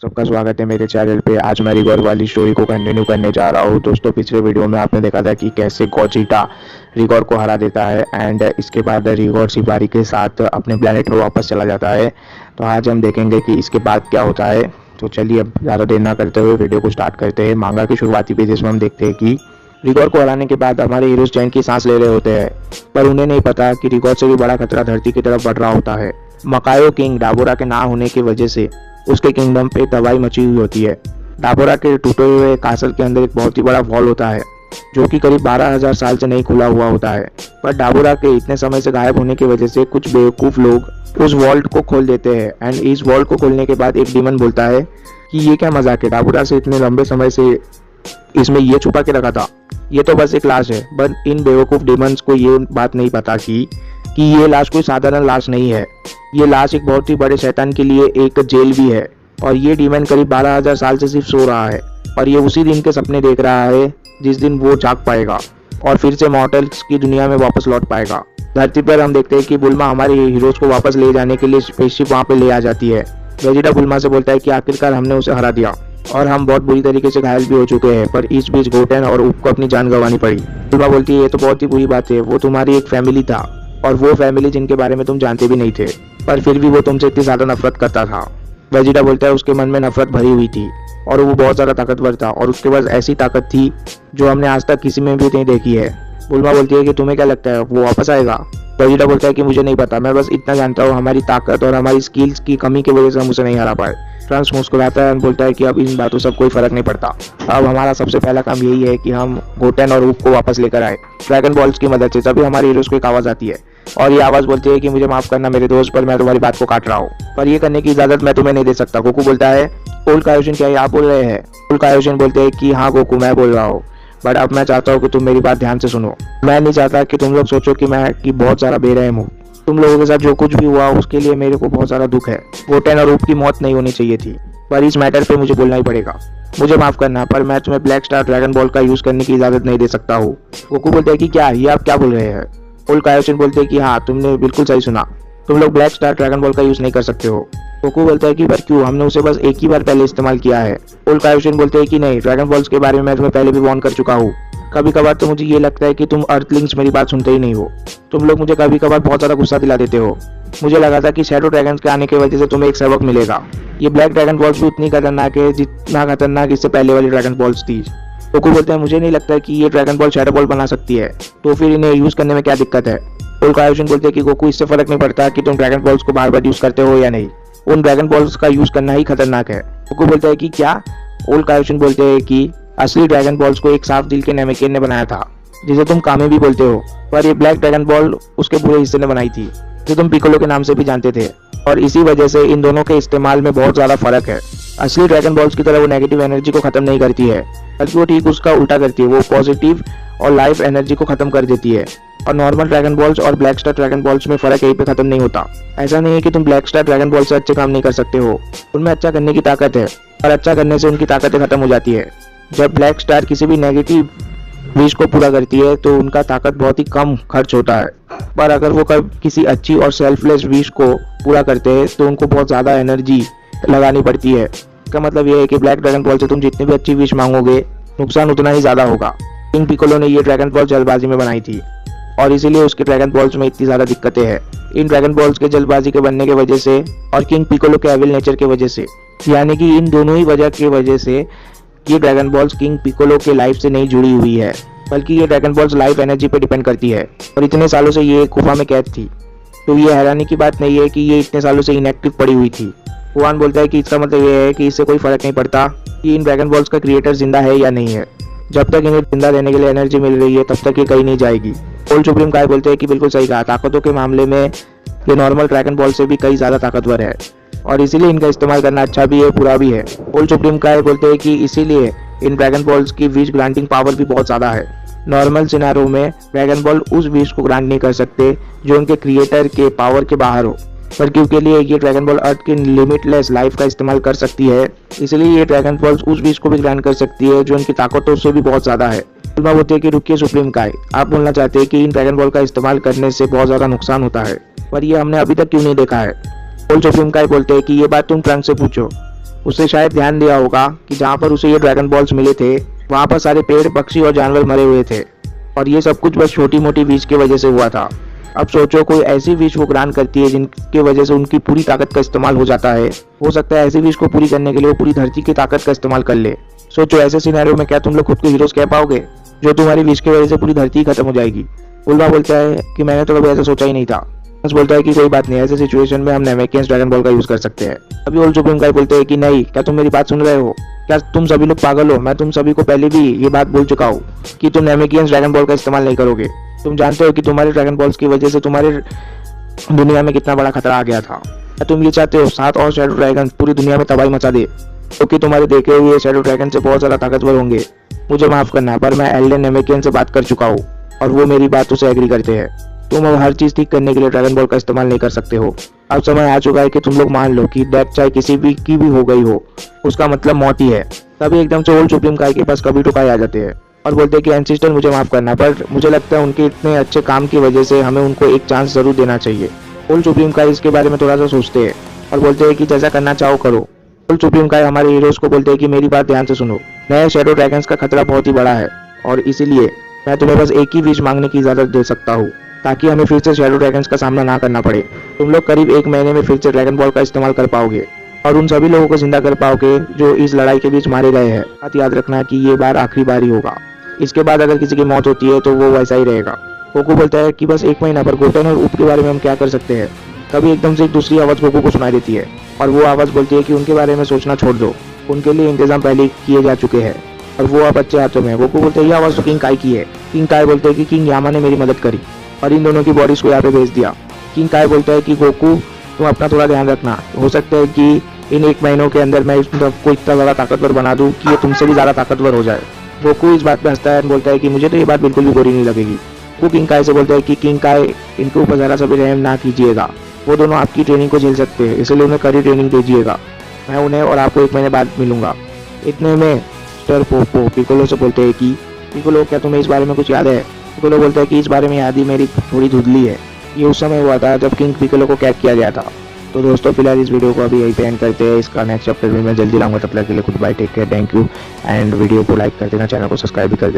सबका स्वागत है मेरे चैनल पे। आज मैं रिगोर वाली स्टोरी को कंटिन्यू करने जा रहा हूँ। दोस्तों, पिछले वीडियो में आपने देखा था कि कैसे गोजिटा रिगोर को हरा देता है एंड इसके बाद रिगोर शिबारी के साथ अपने प्लेनेट में वापस चला जाता है। तो आज हम देखेंगे कि इसके बाद क्या होता है। तो चलिए अब ज़्यादा देर ना करते हुए वीडियो को स्टार्ट करते हैं। मांगा की शुरुआती पेजेस में हम देखते हैं कि रिगोर को हराने के बाद हमारे हीरोज चैन की सांस ले रहे होते हैं, पर उन्हें नहीं पता कि रिगोर से भी बड़ा खतरा धरती की तरफ बढ़ रहा होता है। मकायो किंग डाबोरा के ना होने की वजह से उसके किंगडम पे तबाही मची हुई होती है। डाबोरा के टूटे हुए कासल के अंदर एक बहुत ही बड़ा वॉल होता है जो कि करीब 12,000 साल से नहीं खुला हुआ होता है, पर डाबोरा के इतने समय से गायब होने की वजह से कुछ बेवकूफ़ लोग उस वॉल्ट को खोल देते हैं एंड इस वॉल्ट को खोलने के बाद एक डीमन बोलता है कि ये क्या मजाक है, डाबोरा से इतने लंबे समय से इसमें ये छुपा के रखा था, ये तो बस एक लाश है। बट इन बेवकूफ़ डीमंस को ये बात नहीं पता कि ये लाश कोई साधारण लाश नहीं है, ये लाश एक बहुत ही बड़े शैतान के लिए एक जेल भी है। और ये डीमन करीब 12,000 साल से सिर्फ सो रहा है और ये उसी दिन के सपने देख रहा है जिस दिन वो जाग पाएगा और फिर से मॉर्टल्स की दुनिया में वापस लौट पाएगा। धरती पर हम देखते हैं कि बुल्मा हमारे हीरोज को वापस ले जाने के लिए स्पेसशिप वहाँ पे ले आ जाती है। वेजिटा बुल्मा से बोलता है कि आखिरकार हमने उसे हरा दिया और हम बहुत बुरी तरीके से घायल भी हो चुके हैं, पर इस बीच गोटेन और ऊप को अपनी जान गंवानी पड़ी। बुल्मा बोलती है ये तो बहुत ही बुरी बात है, वो तुम्हारी एक फैमिली था और वो फैमिली जिनके बारे में तुम जानते भी नहीं थे, पर फिर भी वो तुमसे इतनी ज़्यादा नफरत करता था। वेजिटा बोलता है उसके मन में नफरत भरी हुई थी और वो बहुत ज़्यादा ताकतवर था और उसके पास ऐसी ताकत थी जो हमने आज तक किसी में भी नहीं देखी है। बुल्मा बोलती है कि तुम्हें क्या लगता है वो वापस आएगा? वेजिटा बोलता है कि मुझे नहीं पता, मैं बस इतना जानता हूँ हमारी ताकत और हमारी स्किल्स की कमी की वजह से हम उसे नहीं हरा पाए। ट्रांस मुस्कुराता है और बोलता है कि अब इन बातों से कोई फर्क नहीं पड़ता, अब हमारा सबसे पहला काम यही है कि हम गोटेन और ऊप को वापस लेकर आए ड्रैगन बॉल्स की मदद से। तभी हमारे हीरोज को एक आवाज़ आती है और ये आवाज़ बोलती है कि मुझे माफ़ करना मेरे दोस्त, पर मैं तुम्हारी बात को काट रहा हूँ, पर ये करने की इजाज़त मैं तुम्हें नहीं दे सकता। गोकू बोलता है ओल्ड कायोशिन क्या आप बोल रहे हैं? ओल्ड कायोशिन बोलते हैं कि हाँ गोकू मैं बोल रहा हूँ, बट अब मैं चाहता हूँ कि तुम मेरी बात ध्यान से सुनो। मैं नहीं चाहता कि तुम लोग सोचो कि मैं बहुत सारा बेरहम हूँ। तुम लोगों के साथ जो कुछ भी हुआ उसके लिए मेरे को बहुत सारा दुख है। गोटेन और ऊप की मौत नहीं होनी चाहिए थी, पर इस मैटर पे मुझे बोलना ही पड़ेगा। मुझे माफ़ करना, पर मैं तुम्हें ब्लैक स्टार ड्रैगन बॉल का यूज़ करने की इजाज़त नहीं दे सकता हूँ। गोकू बोलते हैं कि क्या ये आप क्या बोल रहे हैं? ओल्ड कायोशिन बोलते हैं कि हाँ तुमने बिल्कुल सही सुना, तुम लोग ब्लैक स्टार ड्रैगन बॉल का यूज़ नहीं कर सकते हो। गोकू बोलता है कि पर क्यों, हमने उसे बस एक ही बार पहले इस्तेमाल किया है। ओल्ड कायोशिन बोलते हैं कि नहीं, ड्रैगन बॉल्स के बारे में मैं तुम्हें पहले भी वार्न कर चुका हूँ। कभी कभार तो मुझे ये लगता है कि तुम अर्थलिंग्स मेरी बात सुनते ही नहीं हो। तुम लोग मुझे कभी कभार बहुत ज़्यादा गुस्सा दिला देते हो। मुझे लगा था कि शैडो ड्रैगन्स के आने की वजह से तुम्हें एक सबक मिलेगा। ये ब्लैक ड्रैगन बॉल्स भी उतनी खतरनाक है जितना खतरनाक इससे पहले वाली ड्रैगन बॉल्स थी। गोकू बोलते हैं मुझे नहीं लगता कि ये ड्रैगन बॉल शैडो बॉल बना सकती है, तो फिर इन्हें यूज़ करने में क्या दिक्कत है? ओल्ड कायोशिन बोलते हैं कि गोकू इससे फर्क नहीं पड़ता कि तुम ड्रैगन बॉल्स को बार बार यूज़ करते हो या नहीं, उन ड्रैगन बॉल्स का यूज़ करना ही खतरनाक है। गोकू बोलता है कि क्या? ओल्ड कायोशिन बोलते हैं कि असली ड्रैगन बॉल्स को एक साफ दिल के नेमेकिन ने बनाया था, जिसे तुम कामे भी बोलते हो, पर ये ब्लैक ड्रैगन बॉल उसके बुरे हिस्से ने बनाई थी जो तुम पिकोलो के नाम से भी जानते थे, और इसी वजह से इन दोनों के इस्तेमाल में बहुत ज़्यादा फर्क है। असली ड्रैगन बॉल्स की तरह वो नेगेटिव एनर्जी को ख़त्म नहीं करती है, बल्कि वो ठीक उसका उल्टा करती है, वो पॉजिटिव और लाइफ एनर्जी को ख़त्म कर देती है। और नॉर्मल ड्रैगन बॉल्स और ब्लैक स्टार ड्रैगन बॉल्स में फ़र्क यहीं पे ख़त्म नहीं होता। ऐसा नहीं है कि तुम ब्लैक स्टार ड्रैगन बॉल से अच्छे काम नहीं कर सकते हो, उनमें अच्छा करने की ताकत है और अच्छा करने से उनकी ताकतें ख़त्म हो जाती है। जब ब्लैक स्टार किसी भी नेगेटिव विश को पूरा करती है तो उनका ताकत बहुत ही कम खर्च होता है, पर अगर वो किसी अच्छी और सेल्फलेस विश को पूरा करते हैं तो उनको बहुत ज़्यादा एनर्जी लगानी पड़ती है। इसका मतलब ये है कि ब्लैक ड्रैगन बॉल से तुम जितनी भी अच्छी विश मांगोगे नुकसान उतना ही ज़्यादा होगा। किंग पिकोलो ने ये ड्रैगन बॉल जल्दबाजी में बनाई थी और इसीलिए उसके ड्रैगन बॉल्स में इतनी ज़्यादा दिक्कतें हैं। इन ड्रैगन बॉल्स के जल्दबाजी के बनने की वजह से और किंग पिकोलो के एविल नेचर की वजह से, यानी कि इन दोनों ही वजह की वजह से ये ड्रैगन बॉल्स किंग पिकोलो के लाइफ से नहीं जुड़ी हुई है, बल्कि ये ड्रैगन बॉल्स लाइफ एनर्जी पे डिपेंड करती है और इतने सालों से ये गुफा में कैद थी, तो ये हैरानी की बात नहीं है कि ये इतने सालों से इनएक्टिव पड़ी हुई थी। हुआन बोलता है कि इसका मतलब ये है कि इससे कोई फर्क नहीं पड़ता कि इन ड्रैगन बॉल्स का क्रिएटर जिंदा है या नहीं है, जब तक इन्हें जिंदा रहने के लिए एनर्जी मिल रही है तब तक ये कहीं नहीं जाएगी। ओल्ड सुप्रीम काय बोलते हैं कि बिल्कुल सही कहा, ताकतों के मामले में ये नॉर्मल ड्रैगन बॉल से भी कई ज़्यादा ताकतवर है और इसीलिए इनका इस्तेमाल करना अच्छा भी है बुरा भी है। ओल्ड सुप्रीम काय बोलते हैं कि इसीलिए इन ड्रैगन बॉल्स की विश ग्रांटिंग पावर भी बहुत ज़्यादा है। नॉर्मल सिनारो में ड्रैगन बॉल उस विश को ग्रांट नहीं कर सकते जो उनके क्रिएटर के पावर के बाहर हो, पर क्योंकि लिए ये ड्रैगन बॉल अर्थ की लिमिटलेस लाइफ का इस्तेमाल कर सकती है, इसलिए ये ड्रैगन बॉल्स उस विश को भी ग्रांट कर सकती है जो उनकी ताकतों से भी बहुत ज़्यादा है। बुल्मा बोलते हैं कि रुकिए सुप्रीम काय, आप बोलना चाहते हैं कि इन ड्रैगन बॉल का इस्तेमाल करने से बहुत ज़्यादा नुकसान होता है, पर ये हमने अभी तक क्यों नहीं देखा है? ओल्ड सुप्रीम काय बोलते हैं कि ये बात तुम ट्रंक से पूछो, उसने शायद ध्यान दिया होगा कि जहाँ पर उसे ये ड्रैगन बॉल्स मिले थे वहाँ पर सारे पेड़, पक्षी और जानवर मरे हुए थे और ये सब कुछ बस छोटी मोटी विश की वजह से हुआ था। अब सोचो कोई ऐसी विश वो ग्रांट करती है जिनकी वजह से उनकी पूरी ताकत का इस्तेमाल हो जाता है। हो सकता है ऐसी विश को पूरी करने के लिए वो पूरी धरती की ताकत का इस्तेमाल कर ले। सोचो ऐसे सिनेरियो में क्या तुम लोग खुद को हीरोज कह पाओगे जो तुम्हारी विश की वजह से पूरी धरती खत्म हो जाएगी। बुलबा बोलता है कि मैंने तो कभी ऐसा सोचा ही नहीं था। हंस बोलता है कि कोई बात नहीं, ऐसे सिचुएशन में हम नेमेकियंस ड्रैगन बॉल का यूज कर सकते हैं। अभी ओल्ड सुप्रीम गाय बोलते हैं कि नहीं, क्या तुम मेरी बात सुन रहे हो? क्या तुम सभी लोग पागल हो? मैं तुम सभी को पहले भी ये बात बोल चुका हूँ कि तुम नेमेकियंस ड्रैगन बॉल का इस्तेमाल नहीं करोगे। तुम जानते हो कि तुम्हारे ड्रैगन बॉल्स की वजह से तुम्हारे दुनिया में कितना बड़ा खतरा आ गया था। क्या तुम ये चाहते हो 7 और शैडो ड्रैगन पूरी दुनिया में तबाही मचा दे, क्योंकि तुम्हारे देखे हुए शैडो ड्रैगन से बहुत ज़्यादा ताकतवर होंगे। मुझे माफ करना, पर मैं एल्डन नेमेकियन से बात कर चुका हूँ और वो मेरी बातों से एग्री करते हैं। तुम अब हर चीज़ ठीक करने के लिए ड्रैगन बॉल का इस्तेमाल नहीं कर सकते हो। अब समय आ चुका है कि तुम लोग मान लो कि डेथ चाहे किसी भी की भी हो गई हो, उसका मतलब मौत ही है। तभी एकदम से ओल्ड सुप्रीम काय के पास कभी टुकाई आ जाते हैं और बोलते हैं कि एंसिस्टर मुझे माफ करना, पर मुझे लगता है उनके इतने अच्छे काम की वजह से हमें उनको एक चांस जरूर देना चाहिए। ओल्ड सुप्रीम काय इसके बारे में थोड़ा सा सोचते हैं और बोलते हैं कि जैसा करना चाहो करो। ओल्ड सुप्रीम काय हमारे हीरोज को बोलते हैं कि मेरी बात ध्यान से सुनो, नए शैडो ड्रैगन्स का खतरा बहुत ही बड़ा है और इसीलिए मैं तुम्हें बस एक ही विश मांगने की इजाजत दे सकता हूँ ताकि हमें फिर से शैडो ड्रैगन्स का सामना ना करना पड़े। तुम लोग करीब 1 महीने में फिर से ड्रैगन बॉल का इस्तेमाल कर पाओगे और उन सभी लोगों को जिंदा कर पाओगे जो इस लड़ाई के बीच मारे गए हैं। बात याद रखना कि ये बार आखिरी बार ही होगा। इसके बाद अगर किसी की मौत होती है तो वो वैसा ही रहेगा। गोकू बोलता है कि बस 1 महीना, पर गोटेन और ऊप के बारे में हम क्या कर सकते हैं? तभी एकदम से एक दूसरी आवाज़ गोकू को सुनाई देती है और वो आवाज़ बोलती है कि उनके बारे में सोचना छोड़ दो, उनके लिए इंतजाम पहले किए जा चुके हैं और वो अब अच्छे हाथों में है। गोकू बोलते हैं ये आवाज़ तो किंग काय की है। किंग काय बोलते हैं कि किंग यामा ने मेरी मदद करी और इन दोनों की बॉडीज को यहाँ पे भेज दिया। किंग काय बोलता है कि गोकू तुम अपना थोड़ा ध्यान रखना, हो सकता है कि इन 1 महीनों के अंदर मैं इसको इतना ज़्यादा ताकतवर बना दूँ कि ये तुमसे भी ज़्यादा ताकतवर हो जाए। गोकू इस बात पे हंसता है और बोलता है कि मुझे तो ये बात बिल्कुल भी बुरी नहीं लगेगी। वो किंग काय से बोलता है कि किंग काय इनके ऊपर ज़रा सा भी रहम ना कीजिएगा, वो दोनों आपकी ट्रेनिंग को झेल सकते हैं, इसलिए उन्हें कड़ी ट्रेनिंग दीजिएगा। मैं उन्हें और आपको 1 महीने बाद मिलूंगा। इतने में स्टर पोपो पिकोलो से बोलते हैं कि पिकोलो क्या तुम्हें इस बारे में कुछ याद है? पिकोलो बोलता है कि इस बारे में याद ही मेरी थोड़ी धुंधली है, ये उस समय हुआ था जब किंग पिकोलो को कैद किया गया था। तो दोस्तों फिलहाल इस वीडियो को अभी यही पे एंड करते हैं। इसका नेक्स्ट चैप्टर भी मैं जल्दी लाऊंगा, तब तक के लिए goodbye, take care, thank you and video को लाइक कर देना, चैनल को सब्सक्राइब भी कर देना।